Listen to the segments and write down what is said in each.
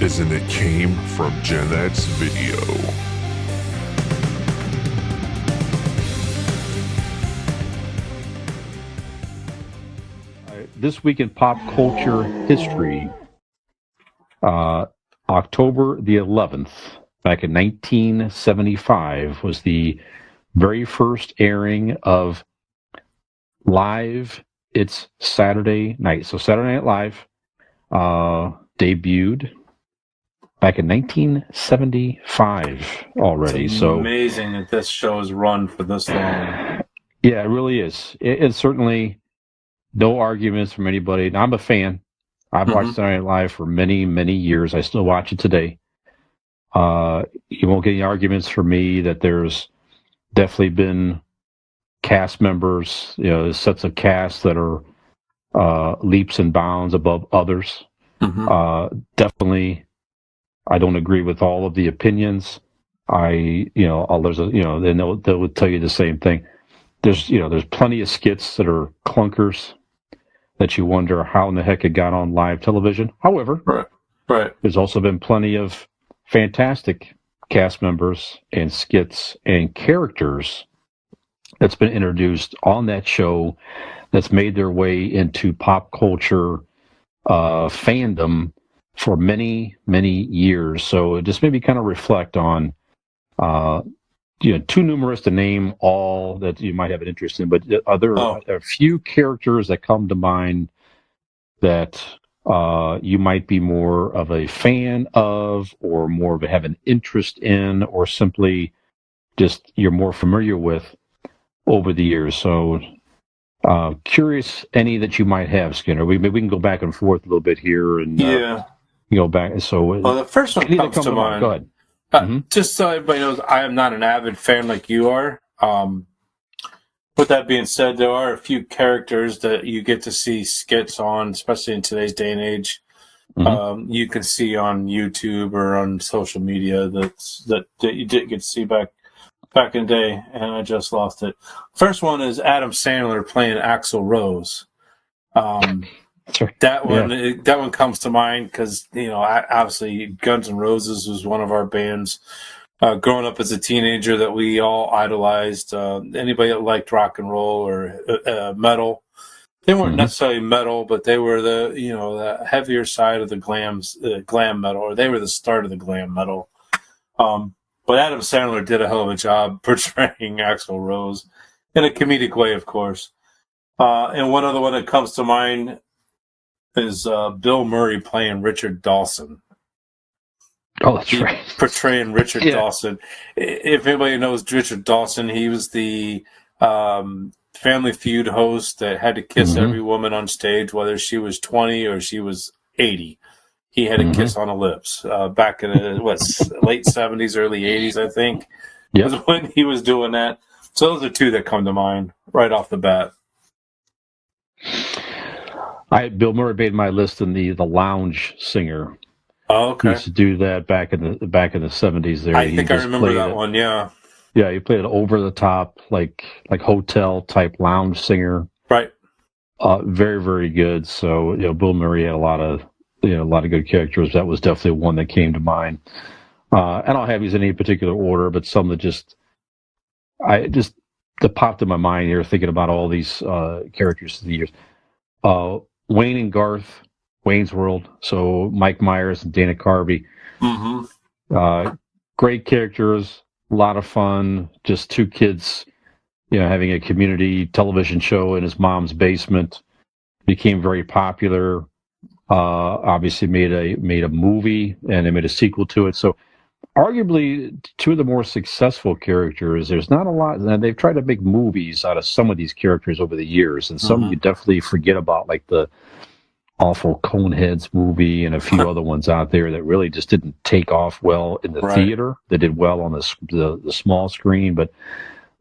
is an It Came From GenX video. This week in pop culture history, October the 11th, back in 1975, was the very first airing of Live It's Saturday Night. So Saturday Night Live debuted back in 1975 already. It's amazing that this show has run for this long. Yeah, it really is. It's certainly no arguments from anybody. I'm a fan. I've watched Saturday Night Live for many, many years. I still watch it today. You won't get any arguments from me that there's definitely been cast members, sets of cast that are leaps and bounds above others. Definitely, I don't agree with all of the opinions. They would tell you the same thing. There's plenty of skits that are clunkers that you wonder how in the heck it got on live television. However, right. There's also been plenty of fantastic cast members and skits and characters that's been introduced on that show that's made their way into pop culture fandom for many, many years. So it just made me kind of reflect on, too numerous to name all that you might have an interest in, but are there a few characters that come to mind that you might be more of a fan of, or more of have an interest in, or simply just you're more familiar with over the years? So curious any that you might have, Skinner. Maybe we can go back and forth a little bit here and go back. So the first one comes to mind. Go ahead. Just so everybody knows, I am not an avid fan like you are. With that being said, there are a few characters that you get to see skits on, especially in today's day and age. You can see on YouTube or on social media that you didn't get to see back in the day, and I just lost it. First one is Adam Sandler playing Axl Rose. That one comes to mind because obviously Guns N' Roses was one of our bands growing up as a teenager that we all idolized. Anybody that liked rock and roll or metal, they weren't necessarily metal, but they were the heavier side of the glam metal, or they were the start of the glam metal. But Adam Sandler did a hell of a job portraying Axl Rose in a comedic way, of course. And one other one that comes to mind is Bill Murray playing Richard Dawson. Oh, that's right. Portraying Richard Dawson. If anybody knows Richard Dawson, he was the Family Feud host that had to kiss every woman on stage, whether she was 20 or she was 80. He had a kiss on the lips back in the late 70s, early 80s, I think. Was when he was doing that. So those are two that come to mind right off the bat. Bill Murray made my list in the lounge singer. Oh, okay. He used to do that back in the 70s. There, I think I remember that one. Yeah. Yeah, he played an over the top like hotel type lounge singer. Right. Very, very good. So Bill Murray had a lot of good characters. That was definitely one that came to mind. I don't have these in any particular order, but some that that popped in my mind here, thinking about all these characters through the years. Wayne and Garth, Wayne's World. So Mike Myers and Dana Carvey. Great characters, a lot of fun. Just two kids, having a community television show in his mom's basement. Became very popular. Obviously made a movie, and they made a sequel to it. So arguably two of the more successful characters. There's not a lot, and they've tried to make movies out of some of these characters over the years, and some you definitely forget about, like the awful Coneheads movie and a few other ones out there that really just didn't take off well in the theater. They did well on the small screen, but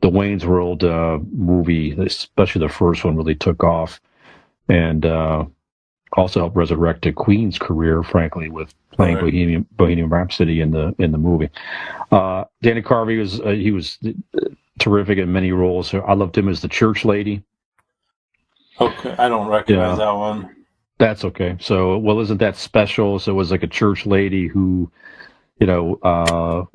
the Wayne's World movie, especially the first one, really took off, and also helped resurrect a Queen's career, frankly, with playing Bohemian Rhapsody in the movie. Dana Carvey was terrific in many roles. I loved him as the church lady. Okay, I don't recognize that one. That's okay. So, well, isn't that special? So it was like a church lady who, you know,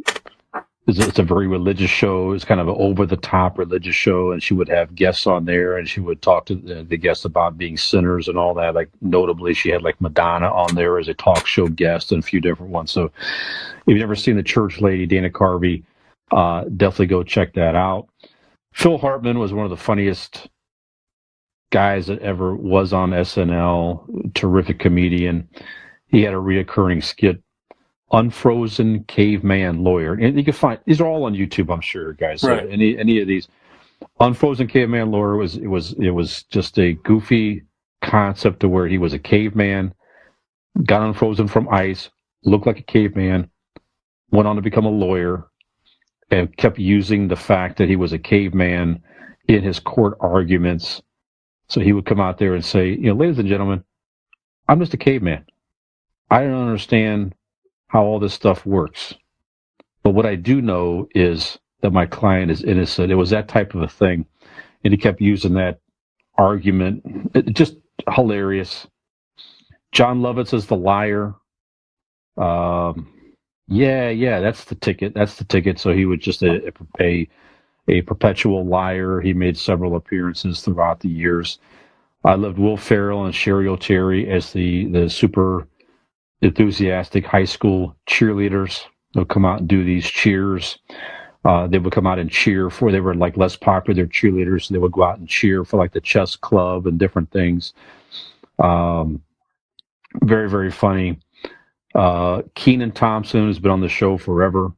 it's a very religious show. It's kind of an over-the-top religious show, and she would have guests on there, and she would talk to the guests about being sinners and all that. Like, notably, she had like Madonna on there as a talk show guest and a few different ones. So if you've never seen the church lady, Dana Carvey, definitely go check that out. Phil Hartman was one of the funniest guys that ever was on SNL. Terrific comedian. He had a reoccurring skit, Unfrozen Caveman Lawyer, and you can find these are all on YouTube, I'm sure, guys. Right. So any of these, Unfrozen Caveman Lawyer was just a goofy concept to where he was a caveman, got unfrozen from ice, looked like a caveman, went on to become a lawyer, and kept using the fact that he was a caveman in his court arguments. So he would come out there and say, you know, ladies and gentlemen, I'm just a caveman. I don't understand how all this stuff works. But what I do know is that my client is innocent. It was that type of a thing. And he kept using that argument. Just hilarious. John Lovitz is the liar. Yeah, that's the ticket. That's the ticket. So he was just a perpetual liar. He made several appearances throughout the years. I loved Will Ferrell and Sherry O'Terry as the super enthusiastic high school cheerleaders. They'll come out and do these cheers. They would come out and cheer for, they were like less popular cheerleaders. So they would go out and cheer for like the chess club and different things. Very, very funny. Kenan Thompson has been on the show forever.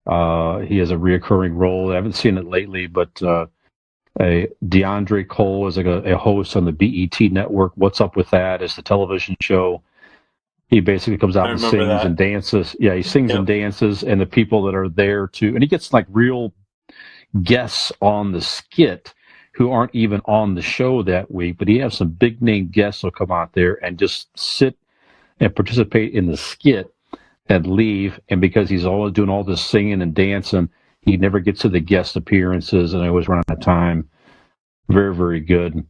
He has a reoccurring role. I haven't seen it lately, but DeAndre Cole is like a host on the BET network. What's Up With That is the television show. He basically comes out and sings and dances. Yeah, he sings and dances, and the people that are there too. And he gets like real guests on the skit who aren't even on the show that week, but he has some big name guests who'll come out there and just sit and participate in the skit and leave. And because he's always doing all this singing and dancing, he never gets to the guest appearances, and I always run out of time. Very, very good.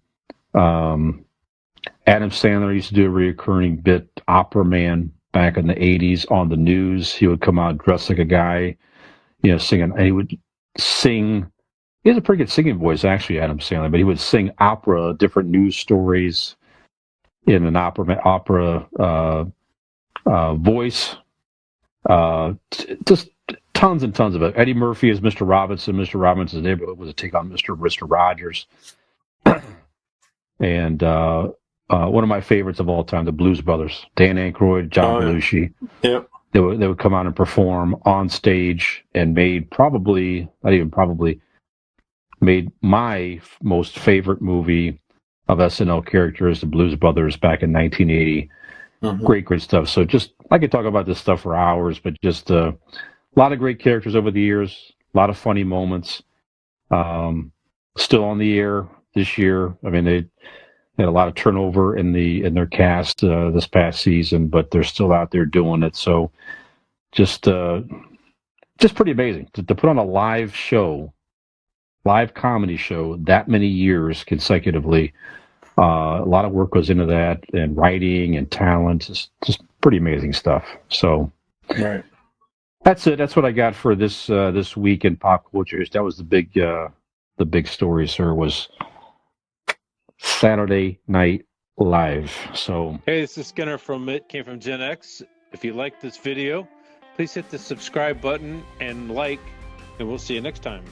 Adam Sandler used to do a recurring bit, Opera Man, back in the 80s on the news. He would come out dressed like a guy, you know, singing. And he would sing. He has a pretty good singing voice, actually, Adam Sandler, but he would sing opera, different news stories in an opera voice. Just tons and tons of it. Eddie Murphy is Mr. Robinson. Mr. Robinson's Neighborhood was a take on Mr. Rogers. And one of my favorites of all time, the Blues Brothers, Dan Aykroyd, John Belushi. Yep. They would come out and perform on stage and made made my most favorite movie of SNL Characters, the Blues Brothers, back in 1980. Mm-hmm. Great stuff. So just, I could talk about this stuff for hours, but just a lot of great characters over the years, a lot of funny moments. Still on the air this year. I mean, they had a lot of turnover in their cast this past season, but they're still out there doing it. So just pretty amazing to put on a live comedy show that many years consecutively. A lot of work goes into that, and writing and talent. It's just pretty amazing stuff. So right. That's it. That's what I got for this week in pop culture. That was the big story, sir, was Saturday Night Live. So hey, this is Skinner from ItCameFromGenX. If you like this video, please hit the subscribe button and like, and we'll see you next time.